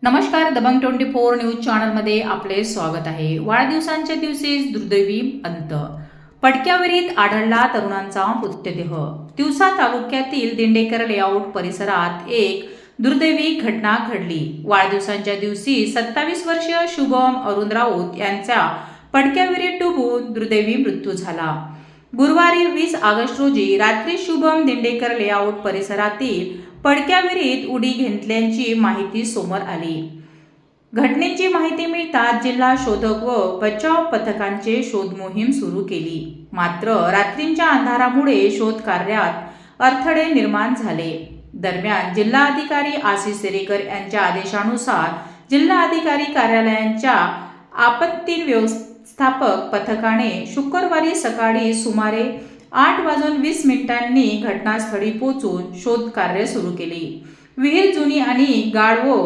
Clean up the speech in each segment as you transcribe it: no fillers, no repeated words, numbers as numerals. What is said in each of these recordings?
नमस्कार, दबंग 24 न्यूज चॅनलमध्ये आपले स्वागत आहे। वाढदिवसांच्या दिवशी दुर्दैवी अंत, पडक्याविरीत आढळला तरुणांचा मृतदेह। तिवसा तालुक्यातील दिंडेकर लेआउट परिसरात एक दुर्दैवी घटना घडली। वाढदिवसांच्या दिवशी 27 वर्षीय शुभम अरुण राऊत यांचा पडक्याविरीत डुबून दुर्दैवी मृत्यू झाला। गुरुवारी 20 ऑगस्ट रोजी रात्री शुभम दिंडेकर लेआउट परिसरातील पडक्या विहिरीत उडी घेतल्याची माहिती समोर आली। घटनेची माहिती मिळताच जिल्हा शोधक व बचाव पथकांचे शोध मोहीम सुरू केली। मात्र रात्रीच्या अंधारामुळे शोध कार्यात अडथळे निर्माण झाले। दरम्यान जिल्हाधिकारी आशिष सेरेकर यांच्या आदेशानुसार जिल्हाधिकारी कार्यालयाच्या आपत्ती व्यवस्थापक पथकाने शुक्रवारी सकाळी सुमारे 8:20 घटनास्थळी पोहोचून शोध कार्य सुरू केले। विहीर जुनी आणि गाढ व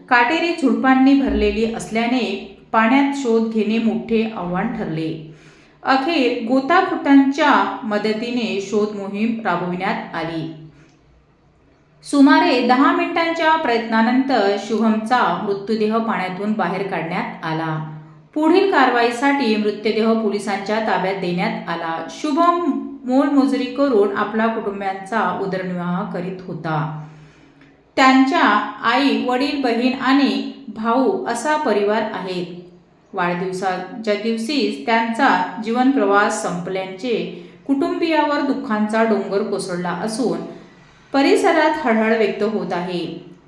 काटेरी झुडपांनी भरलेली असल्याने पाण्यात शोध घेणे मोठे आव्हान ठरले। अखेर गोताखोरांच्या मदतीने शोध मोहीम राबविण्यात आली। सुमारे 10 मिनिटांच्या प्रयत्नानंतर शुभमचा मृतदेह पाण्यातून बाहेर काढण्यात आला। पुढील कारवाईसाठी मृतदेह पोलिसांच्या ताब्यात देण्यात आला। शुभम मोलमजुरी करून आपला कुटुंबाचा उदरनिर्वाह करीत होता। त्यांच्या आई, वडील, बहीण आणि भाऊ असा परिवार आहे। वाढदिवसाच्या दिवशी त्यांचा जीवन प्रवास संपल्याचे कुटुंबियावर दुःखाचा डोंगर कोसळला असून परिसरात हळहळ व्यक्त होत आहे।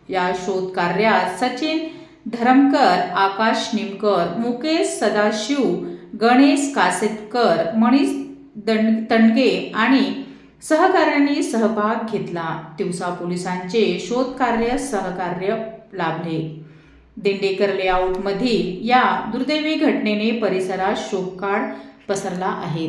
या शोध कार्यात सचिन धरमकर, आकाश निमकर, मुकेश सदाशिव, गणेश कासेटकर, मनीष तंडगे आणि सहकाऱ्यांनी सहभाग घेतला। तिवसा पोलिसांचे शोध कार्य सहकार्य लाभले। दिंडेकर लेआउट मधील या दुर्दैवी घटनेने परिसरात शोककळा पसरला आहे।